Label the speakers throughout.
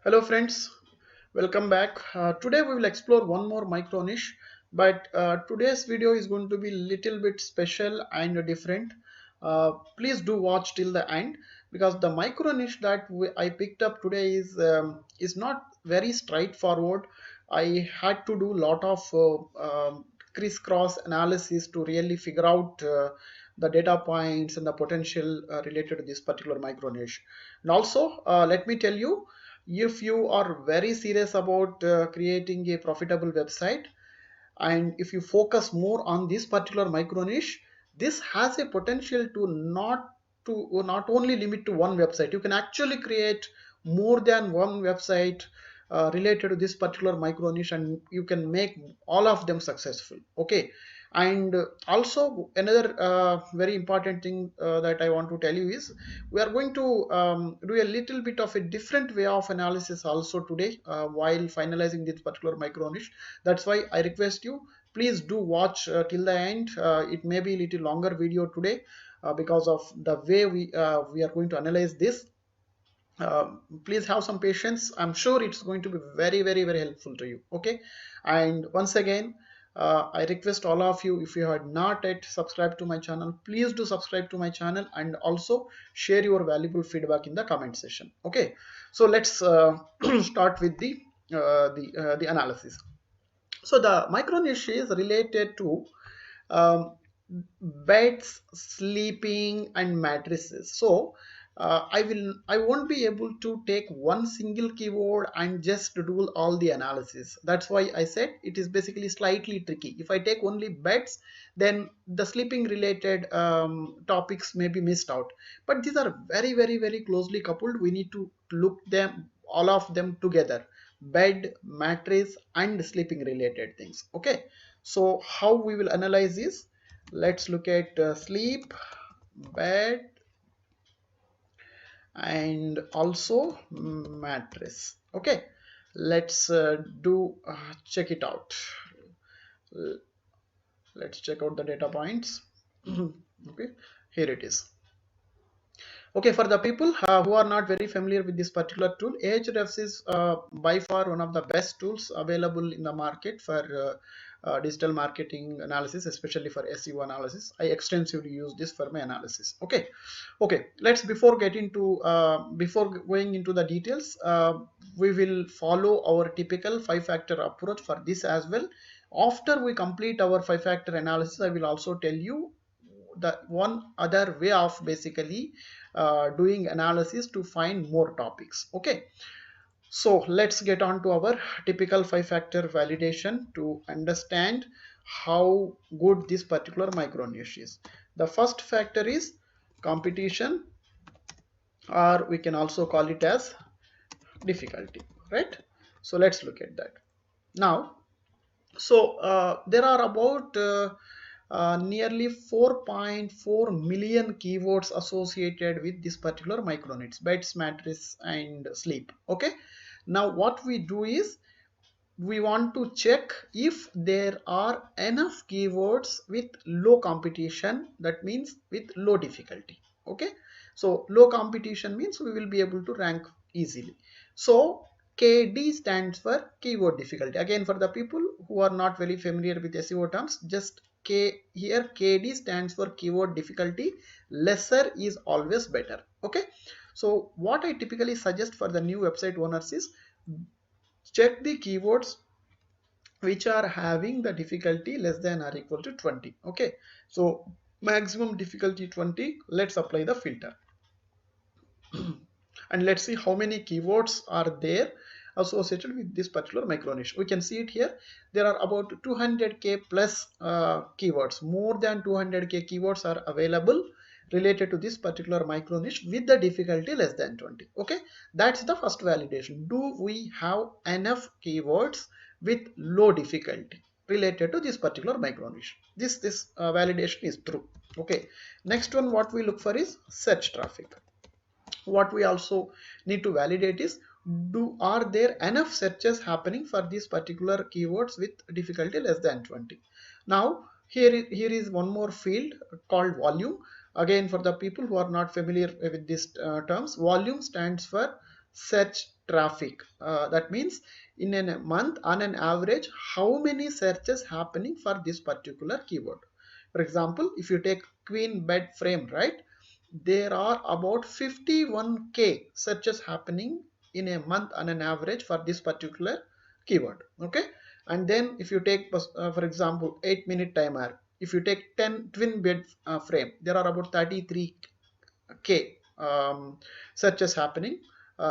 Speaker 1: Hello friends, welcome back. Today we will explore one more micro niche, but today's video is going to be little bit special and different. Please do watch till the end because the micro niche that I picked up today is not very straightforward. I had to do lot of crisscross analysis to really figure out the data points and the potential related to this particular micro niche. And also, let me tell you, if you are very serious about creating a profitable website, and if you focus more on this particular micro niche, this has a potential to not only limit to one website. You can actually create more than one website related to this particular micro niche, and you can make all of them successful. Okay. And also another very important thing that I want to tell you is we are going to do a little bit of a different way of analysis also today while finalizing this particular micro niche. That's why I request you, please do watch till the end. It may be a little longer video today because of the way we are going to analyze this. Please have some patience. I'm sure it's going to be very helpful to you. Okay. And once again, I request all of you, if you had not yet subscribed to my channel, please do subscribe to my channel and also share your valuable feedback in the comment section. Okay. So let's start with the analysis. So the micro niche is related to um, beds, sleeping, and mattresses. So I won't be able to take one single keyword and just do all the analysis. That's why I said it is basically slightly tricky. If I take only beds, then the sleeping related topics may be missed out. But these are very closely coupled. We need to look them all of them together: bed, mattress, and sleeping related things. Okay. So how we will analyze this? Let's look at sleep, bed, and also mattress. Okay, let's do check it out. Let's check out the data points. Okay, here it is. Okay, for the people who are not very familiar with this particular tool, Ahrefs is by far one of the best tools available in the market for digital marketing analysis, especially for SEO analysis. I extensively use this for my analysis. Okay, let's before going into the details, we will follow our typical 5-factor approach for this as well. After we complete our 5-factor analysis, I will also tell you the one other way of basically doing analysis to find more topics. Okay, so let's get on to our typical 5-factor validation to understand how good this particular micro niche is. The first factor is competition, or we can also call it as difficulty, right? So let's look at that now. So there are about nearly 4.4 million keywords associated with this particular micro niche: beds, mattress, and sleep. Okay, now what we do is we want to check if there are enough keywords with low competition, that means with low difficulty. Okay, so low competition means we will be able to rank easily. So KD stands for keyword difficulty. Again, for the people who are not very familiar with SEO terms, just here KD stands for keyword difficulty. Lesser is always better. Okay, so what I typically suggest for the new website owners is check the keywords which are having the difficulty less than or equal to 20. Okay, so maximum difficulty 20. Let's apply the filter and let's see how many keywords are there associated with this particular micro niche. We can see it here. There are about 200k plus keywords. More than 200k keywords are available related to this particular micro niche with the difficulty less than 20. Okay, that's the first validation. Do we have enough keywords with low difficulty related to this particular micro niche? This validation is true. Okay, next one, what we look for is search traffic. What we also need to validate is, are there enough searches happening for these particular keywords with difficulty less than 20? Now here is one more field called volume. Again, for the people who are not familiar with these terms, volume stands for search traffic. That means in a month on an average how many searches happening for this particular keyword. For example, if you take queen bed frame, right, there are about 51k searches happening in a month on an average for this particular keyword. Okay, and then if you take for example 8-minute timer, if you take 10 twin bed frame, there are about 33k searches happening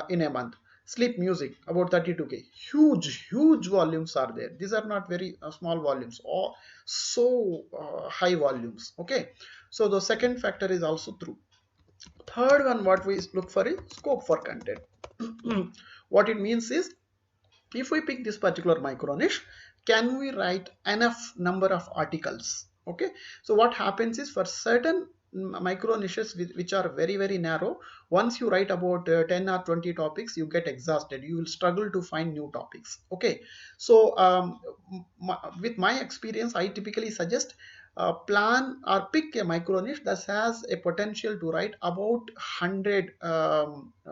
Speaker 1: in a month. Sleep music about 32k. Huge volumes are there. These are not very small volumes or so high volumes. Okay, so the second factor is also true. Third one, what we look for is scope for content. What it means is, if we pick this particular micro niche, can we write enough number of articles? Okay, so what happens is, for certain micro niches which are very narrow, once you write about 10 or 20 topics, you get exhausted, you will struggle to find new topics. Okay, so with my experience, I typically suggest plan or pick a micro niche that has a potential to write about 100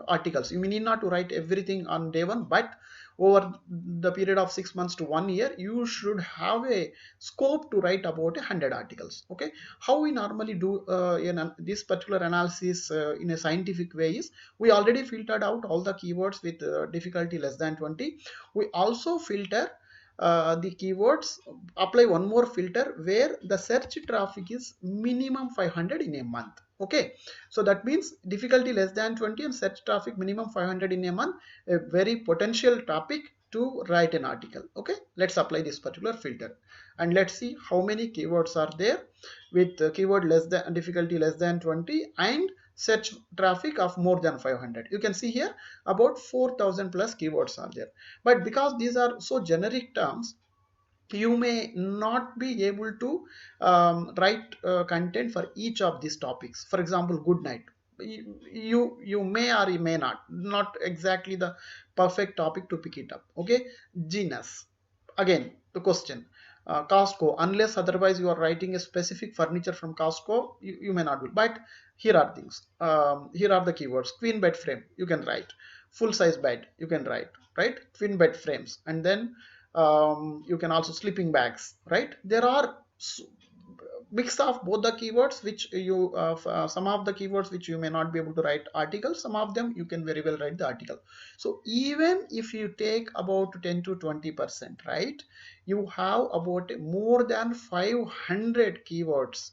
Speaker 1: articles. You need not to write everything on day one, but over the period of 6 months to 1 year, you should have a scope to write about 100 articles. Okay, how we normally do in this particular analysis in a scientific way is, we already filtered out all the keywords with difficulty less than 20. We also filter the keywords, apply one more filter where the search traffic is minimum 500 in a month. Okay, so that means difficulty less than 20 and search traffic minimum 500 in a month, a very potential topic to write an article. Okay, let's apply this particular filter and let's see how many keywords are there with keyword less than difficulty less than 20 and search traffic of more than 500. You can see here about 4000 plus keywords are there, but because these are so generic terms, you may not be able to write content for each of these topics. For example, good night, you may or you may not exactly the perfect topic to pick it up. Okay, genus, again the question, Costco, unless otherwise you are writing a specific furniture from Costco, you may not do. But here are things, here are the keywords. Queen bed frame, you can write. Full size bed, you can write, right? Twin bed frames, and then you can also sleeping bags, right? There are mix of both the keywords which you some of the keywords which you may not be able to write articles, some of them you can very well write the article. So even if you take about 10 to 20%, right, you have about more than 500 keywords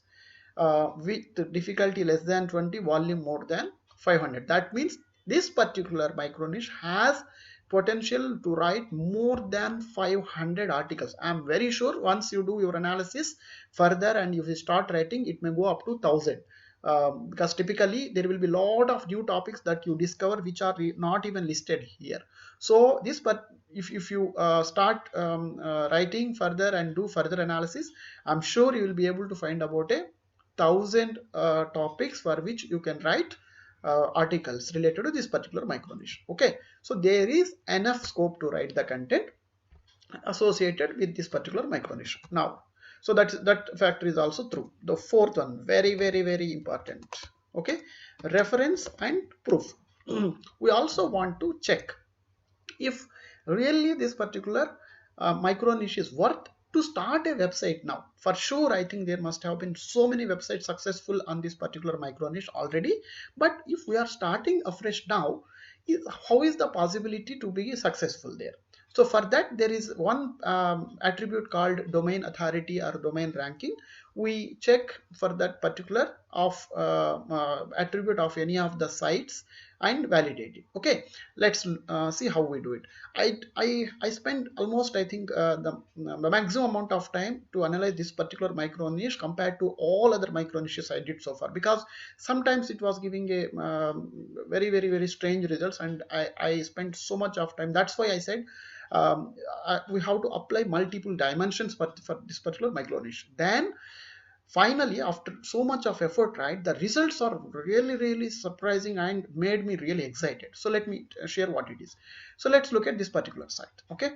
Speaker 1: with difficulty less than 20, volume more than 500. That means this particular micro niche has potential to write more than 500 articles. I am very sure once you do your analysis further and if you start writing, it may go up to 1000. Because typically there will be a lot of new topics that you discover which are not even listed here. So this, but if you start writing further and do further analysis, I'm sure you will be able to find about 1000 topics for which you can write articles related to this particular micro niche. Okay, so there is enough scope to write the content associated with this particular micro niche. Now, so that factor is also true. The fourth one, very important. Okay, reference and proof. We also want to check if really this particular micro niche is worth to start a website now. For sure, I think there must have been so many websites successful on this particular micro niche already, but if we are starting afresh now, how is the possibility to be successful there? So for that, there is one attribute called domain authority or domain ranking. We check for that particular of attribute of any of the sites and validate it. Okay, let's see how we do it. I spent almost, I think, the maximum amount of time to analyze this particular micro niche compared to all other micro niches I did so far, because sometimes it was giving a very strange results, and I spent so much of time. That's why I said we have to apply multiple dimensions for this particular micro niche. Then finally, after so much of effort, right, the results are really surprising and made me really excited. So let me share what it is. So let's look at this particular site. Okay,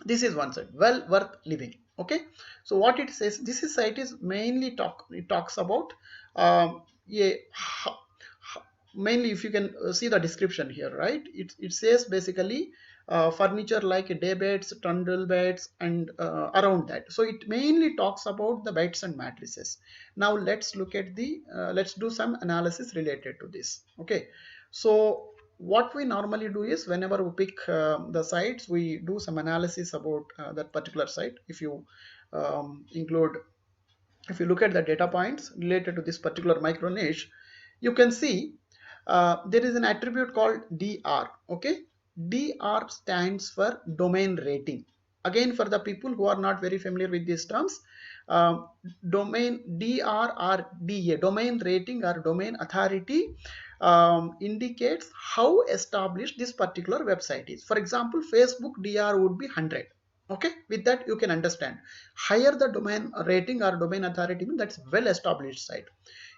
Speaker 1: this is one site, well worth living. Okay, so what it says, this site is mainly talks about mainly if you can see the description here, right, it says basically furniture like day beds, trundle beds, and around that. So it mainly talks about the beds and mattresses. Now let's look at the let's do some analysis related to this. Okay, so what we normally do is whenever we pick the sites, we do some analysis about that particular site. If you include if you look at the data points related to this particular micro niche, you can see there is an attribute called DR. Okay, DR stands for domain rating. Again, for the people who are not very familiar with these terms, um, domain DR or DA, domain rating or domain authority, indicates how established this particular website is. For example, Facebook DR would be 100. Okay, with that you can understand higher the domain rating or domain authority means that's well established site.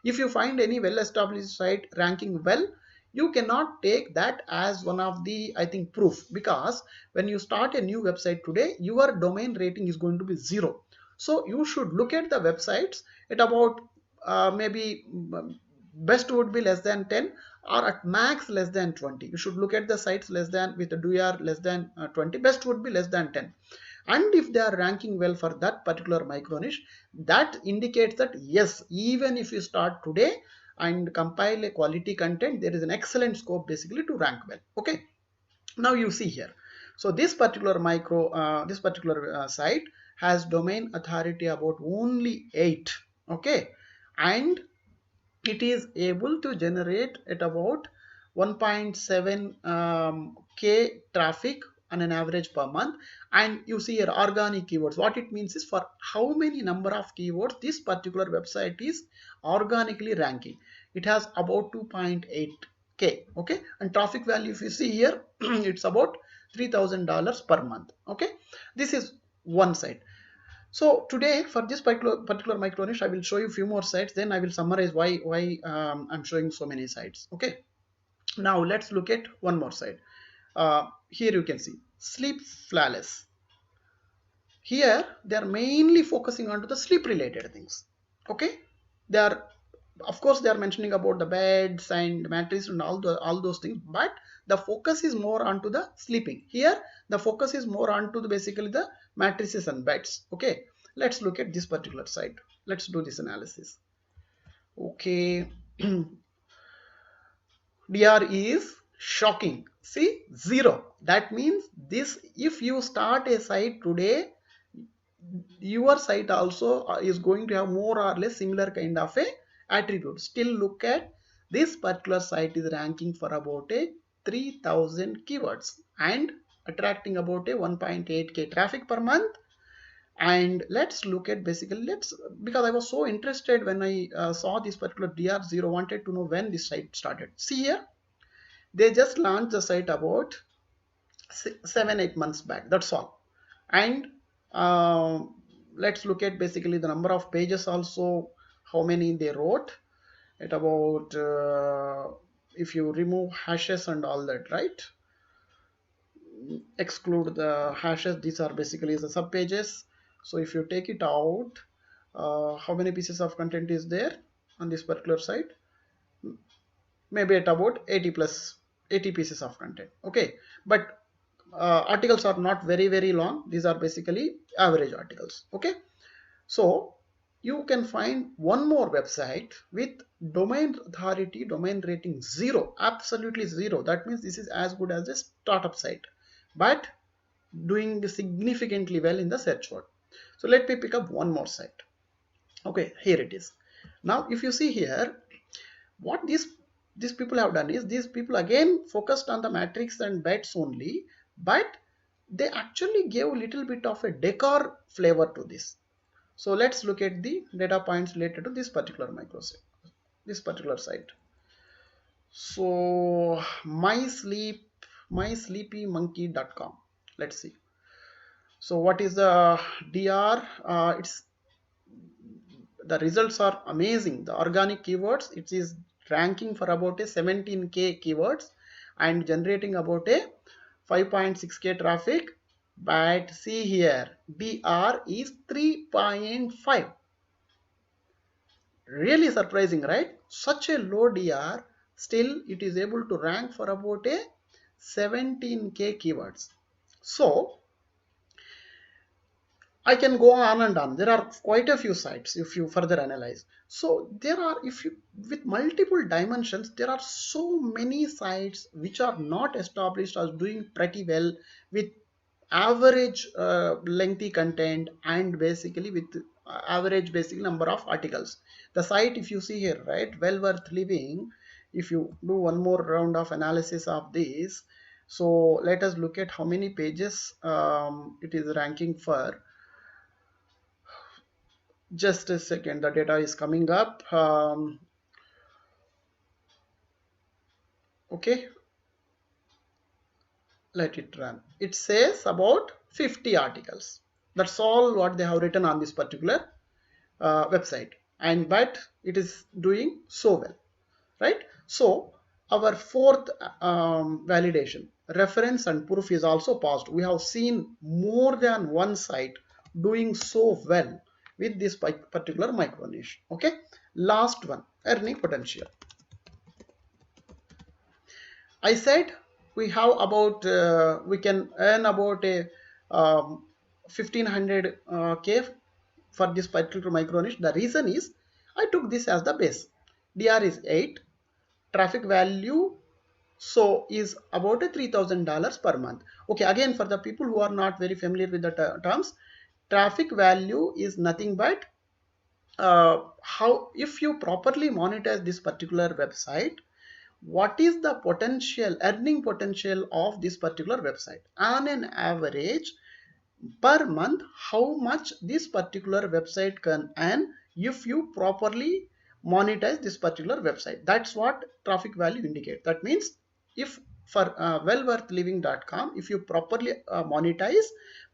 Speaker 1: If you find any well established site ranking well, you cannot take that as one of the, I think, proof, because when you start a new website today, your domain rating is going to be 0. So you should look at the websites at about maybe best would be less than 10 or at max less than 20. You should look at the sites less than with the DOR less than 20, best would be less than 10. And if they are ranking well for that particular micro niche, that indicates that yes, even if you start today and compile a quality content, there is an excellent scope basically to rank well. Okay, now you see here, so this particular site has domain authority about only 8. Okay, and it is able to generate at about 1.7 k traffic on an average per month. And you see here organic keywords, what it means is for how many number of keywords this particular website is organically ranking. It has about 2.8k. Okay, and traffic value, if you see here, it's about $3,000 per month. Okay, this is one side. So today for this particular micro niche, I will show you a few more sites. Then I will summarize why I'm showing so many sites. Okay. Now let's look at one more site. Here you can see Sleep Flawless. Here they are mainly focusing on to the sleep related things. Okay. They are, of course, they are mentioning about the beds and mattress and all those things, but the focus is more onto the sleeping. Here the focus is more onto the basically the mattresses and beds. Okay, let's look at this particular site. Let's do this analysis. Okay. DR is shocking. See, 0. That means this, if you start a site today, your site also is going to have more or less similar kind of a attribute. Still look at this particular site is ranking for about a 3000 keywords and attracting about a 1.8k traffic per month. And let's look at basically, because I was so interested when I saw this particular DR0, wanted to know when this site started. See here, they just launched the site about 7-8 months back, that's all. And uh, let's look at basically the number of pages also, how many they wrote at about if you remove hashes and all that, right, exclude the hashes, these are basically the sub pages. So if you take it out, how many pieces of content is there on this particular site? Maybe at about 80 pieces of content. Okay, but articles are not very long. These are basically average articles. Okay, so you can find one more website with domain authority, domain rating 0, absolutely 0. That means this is as good as a startup site, but doing significantly well in the search word. So let me pick up one more site. Okay, here it is. Now if you see here, what these people have done is, these people again focused on the matrix and bets only, but they actually gave a little bit of a decor flavor to this. So let's look at the data points related to this particular microsite, this particular site. So mysleepymonkey.com. Let's see. So what is the DR? It's, the results are amazing. The organic keywords, it is ranking for about a 17k keywords and generating about a 5.6k traffic. But see here, DR is 3.5. Really surprising, right? Such a low DR still it is able to rank for about a 17K keywords. So I can go on and on. There are quite a few sites if you further analyze. So there are, if you with multiple dimensions, there are so many sites which are not established as doing pretty well with average lengthy content and basically with average basic number of articles. The site, if you see here, right, well worth living. If you do one more round of analysis of this, so let us look at how many pages it is ranking for. Just a second, the data is coming up. Okay, let it run. It says about 50 articles. That's all what they have written on this particular website, and but it is doing so well, right? So our fourth validation, reference and proof, is also passed. We have seen more than one site doing so well with this particular micro niche. Okay, last one, earning potential. I said we have about we can earn about a 1500 K for this particular micro niche. The reason is I took this as the base. DR is 8, traffic value so is about a $3,000 per month. Okay, again, for the people who are not very familiar with the terms, traffic value is nothing but how, if you properly monetize this particular website, what is the potential earning potential of this particular website on an average per month, how much this particular website can earn if you properly monetize this particular website. That's what traffic value indicates. That means if for wellworthliving.com, if you properly monetize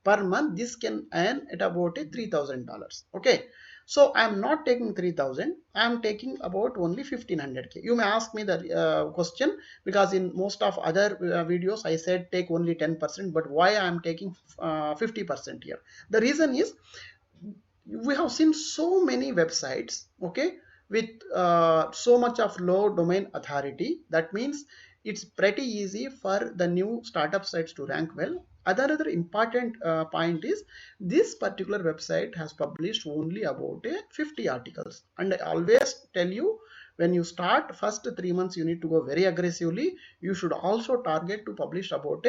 Speaker 1: per month, this can earn at about a $3,000. Okay, so I'm not taking 3,000, I'm taking about only 1500K. You may ask me the question, because in most of other videos I said take only 10%, but why I'm taking 50% here? The reason is we have seen so many websites, okay, with so much of low domain authority. That means it's pretty easy for the new startup sites to rank well. Another important point is this particular website has published only about 50 articles, and I always tell you, when you start first 3 months you need to go very aggressively. You should also target to publish about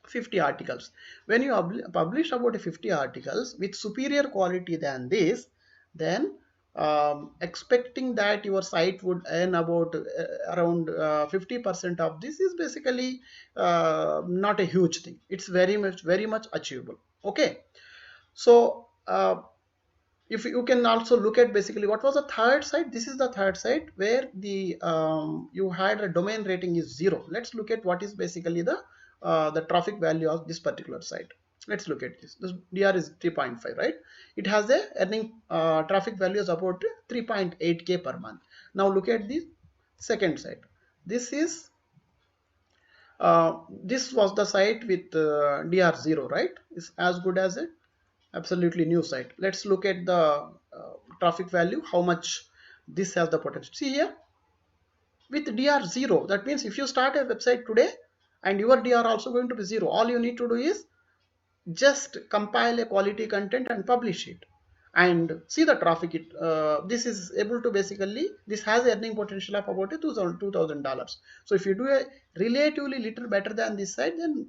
Speaker 1: 50 articles. When you publish about 50 articles with superior quality than this, then expecting that your site would earn about around 50% of this is basically not a huge thing. It's very much achievable. Okay, so if you can also look at basically what was the third site. This is the third site where the you had a domain rating is 0. Let's look at what is basically the traffic value of this particular site. Let's look at this. This DR is 3.5, right? It has a earning traffic value is about 3.8K per month. Now look at the second site. This is this was the site with DR 0, right? It's as good as a absolutely new site. Let's look at the traffic value, how much this has the potential. See here, with DR 0, that means if you start a website today and your DR also going to be 0, all you need to do is just compile a quality content and publish it and see the traffic. This is able to basically, this has earning potential of about $2,000. So if you do a relatively little better than this site, then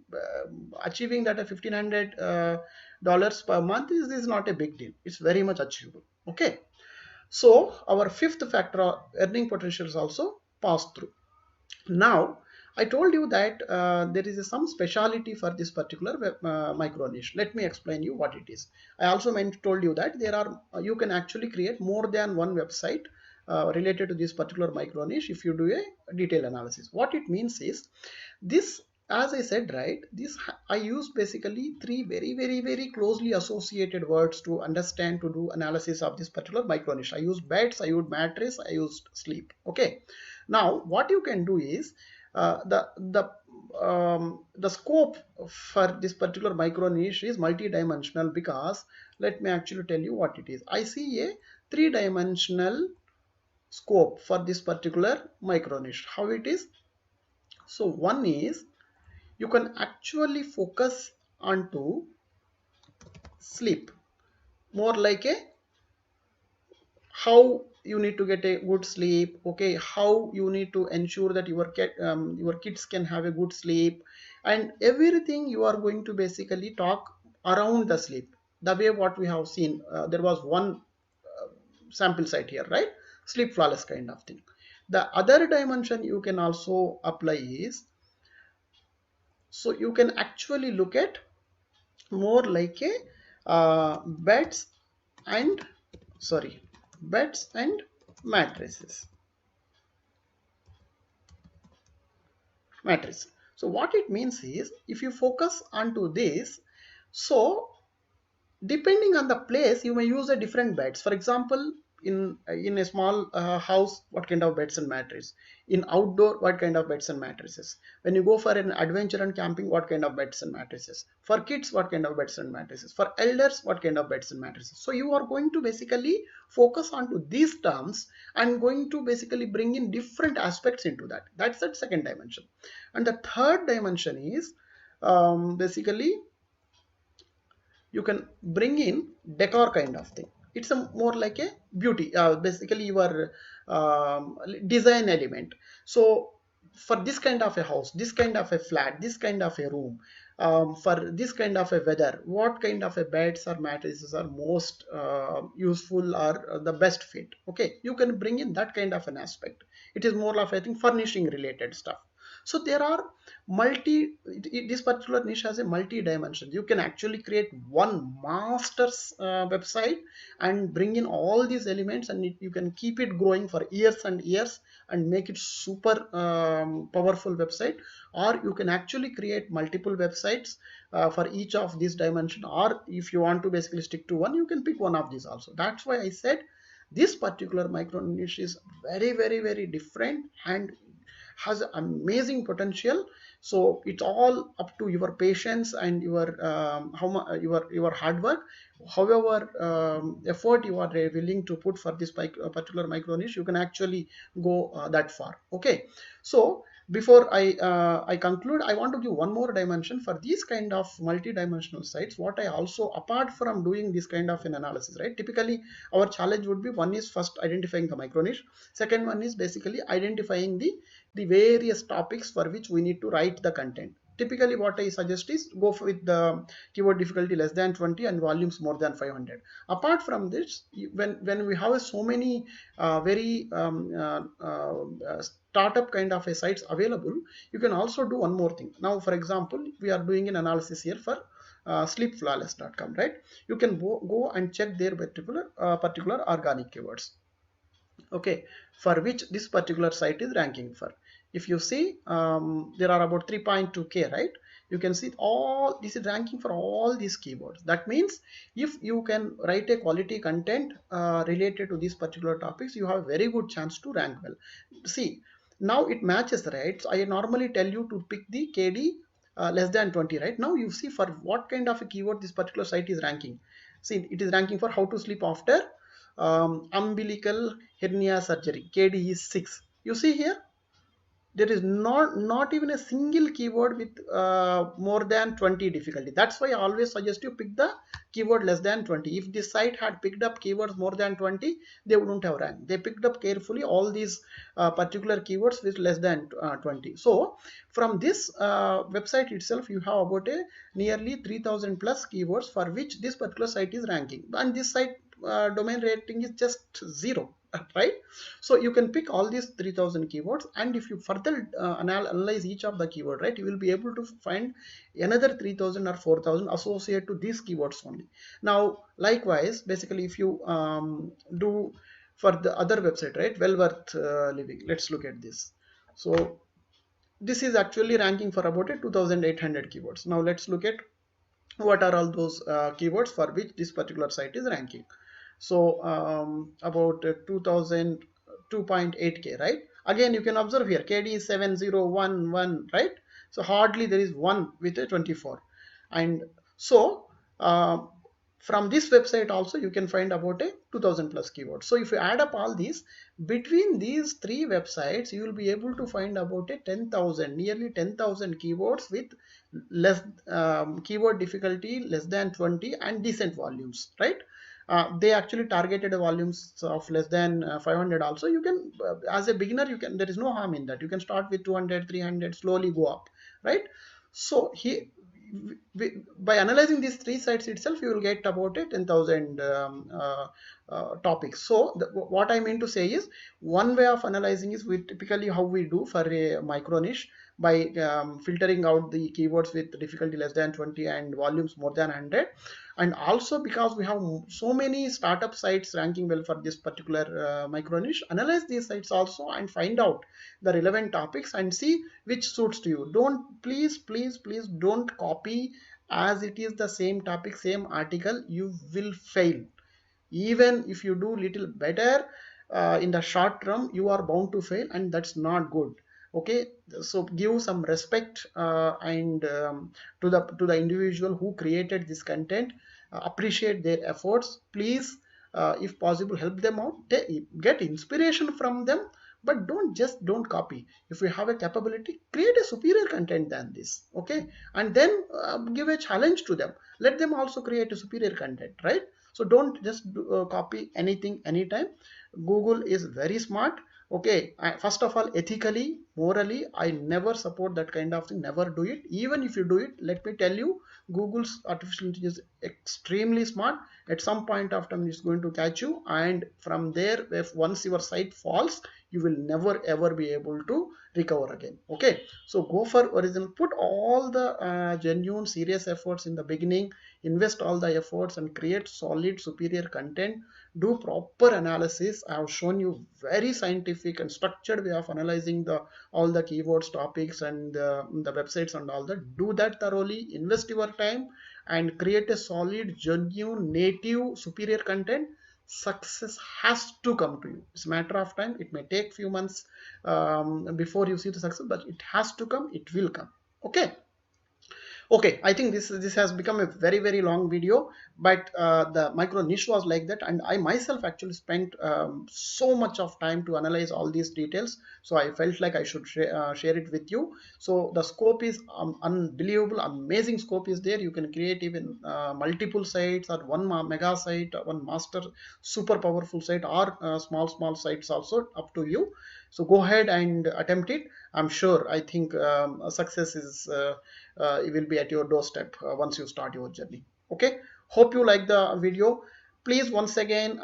Speaker 1: achieving that a $1,500 per month is not a big deal. It's very much achievable. Okay, so our fifth factor, earning potential, is also passed through. Now I told you that there is some speciality for this particular micro niche. Let me explain you what it is. I also told you that there are you can actually create more than one website related to this particular micro niche if you do a detailed analysis. What it means is this, as I said, right, this I use basically three very closely associated words to understand, to do analysis of this particular micro niche. I use beds, I use mattress, I used sleep. Okay, now what you can do is the scope for this particular micro niche is multi-dimensional, because let me actually tell you what it is. I see a three-dimensional scope for this particular micro niche. How it is? So one is you can actually focus onto sleep, more like a how you need to get a good sleep, okay, how you need to ensure that your kids can have a good sleep, and everything you are going to basically talk around the sleep, the way what we have seen. There was one sample site here, right? Sleep flawless kind of thing. The other dimension you can also apply is, so you can actually look at more like a beds and sorry beds and mattresses matrix. So what it means is, if you focus onto this, so depending on the place you may use a different beds. For example, in a small house, what kind of beds and mattresses? In outdoor, what kind of beds and mattresses? When you go for an adventure and camping, what kind of beds and mattresses? For kids, what kind of beds and mattresses? For elders, what kind of beds and mattresses? So you are going to basically focus on to these terms and going to basically bring in different aspects into that. That's the second dimension. And the third dimension is basically you can bring in decor kind of thing. It's a more like a beauty, basically your design element. So for this kind of a house, this kind of a flat, this kind of a room, for this kind of a weather, what kind of a beds or mattresses are most useful or the best fit, okay, you can bring in that kind of an aspect. It is more of, I think, furnishing related stuff. So there are this particular niche has a multi dimension. You can actually create one master's website and bring in all these elements, and you can keep it growing for years and years and make it super powerful website. Or you can actually create multiple websites for each of these dimension, or if you want to basically stick to one, you can pick one of these also. That's why I said this particular micro niche is very, very, very different and has amazing potential. So it's all up to your patience and your your hard work. However effort you are willing to put for this particular micro niche, you can actually go that far. Okay, so before I conclude, I want to give one more dimension for these kind of multi-dimensional sites. What I also, apart from doing this kind of an analysis, right, typically our challenge would be, one is first identifying the micro niche, second one is basically identifying the various topics for which we need to write the content. Typically what I suggest is go with the keyword difficulty less than 20 and volumes more than 500. Apart from this, when we have so many very startup kind of a sites available, you can also do one more thing. Now for example, we are doing an analysis here for sleepflawless.com, right? You can go and check their particular organic keywords, okay, for which this particular site is ranking for. If you see, there are about 3.2k, right? You can see all this is ranking for all these keywords. That means if you can write a quality content related to these particular topics, you have a very good chance to rank well. See, now it matches, right? So I normally tell you to pick the KD less than 20, right? Now you see for what kind of a keyword this particular site is ranking. See, it is ranking for how to sleep after umbilical hernia surgery. KD is 6. You see here, there is not even a single keyword with more than 20 difficulty. That's why I always suggest you pick the keyword less than 20. If this site had picked up keywords more than 20, they wouldn't have ranked. They picked up carefully all these particular keywords with less than 20. So from this website itself, you have about a nearly 3000 plus keywords for which this particular site is ranking, and this site domain rating is just 0, right? So you can pick all these 3000 keywords, and if you further analyze each of the keyword, right, you will be able to find another 3000 or 4000 associated to these keywords only. Now likewise, basically if you do for the other website, right, well worth living, let's look at this. So this is actually ranking for about a 2800 keywords. Now let's look at what are all those keywords for which this particular site is ranking. So about 2000 2.8k, right? Again you can observe here KD is 7011, right? So hardly there is one with a 24. And so from this website also you can find about a 2000 plus keywords. So if you add up all these, between these three websites you will be able to find about a 10,000, nearly 10,000 keywords with less keyword difficulty less than 20 and decent volumes, right? They actually targeted volumes of less than 500 also. You can as a beginner, you can, there is no harm in that. You can start with 200, 300, slowly go up, right? So he, by analyzing these three sites itself, you will get about a 10,000 topics. So what I mean to say is, one way of analyzing is we typically how we do for a micro niche, by filtering out the keywords with difficulty less than 20 and volumes more than 100. And also because we have so many startup sites ranking well for this particular micro niche, analyze these sites also and find out the relevant topics and see which suits to you. Don't, please don't copy as it is the same topic, same article. You will fail. Even if you do little better in the short term, you are bound to fail, and that's not good. Okay, so give some respect and to the individual who created this content. Appreciate their efforts, please. If possible, help them out. Get inspiration from them, but don't copy. If you have a capability, create a superior content than this. Okay, and then give a challenge to them. Let them also create a superior content, right? So don't just copy anything anytime. Google is very smart. Okay, first of all, ethically, morally, I never support that kind of thing. Never do it. Even if you do it, let me tell you, Google's artificial intelligence is extremely smart. At some point of time, it's going to catch you, and from there, if once your site falls, you will never ever be able to recover again. Okay, so go for original. Put all the genuine, serious efforts in the beginning. Invest all the efforts and create solid, superior content. Do proper analysis. I have shown you very scientific and structured way of analyzing the all the keywords, topics, and the websites and all that. Do that thoroughly. Invest your time and create a solid, genuine, native, superior content. Success has to come to you. It's a matter of time. It may take few months before you see the success, but it has to come. It will come. Okay. Okay, I think this has become a very long video, but the micro niche was like that, and I myself actually spent so much of time to analyze all these details. So I felt like I should share it with you. So the scope is unbelievable, amazing scope is there. You can create even multiple sites, or one mega site, one master super powerful site, or small sites also, up to you. So go ahead and attempt it. I'm sure, I think success is it will be at your doorstep once you start your journey. Okay, hope you like the video. Please once again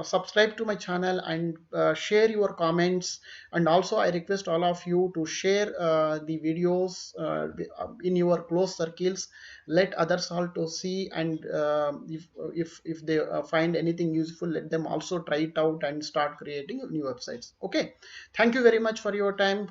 Speaker 1: subscribe to my channel and share your comments. And also I request all of you to share the videos in your close circles. Let others also see, and if they find anything useful, let them also try it out and start creating new websites. Okay, thank you very much for your time.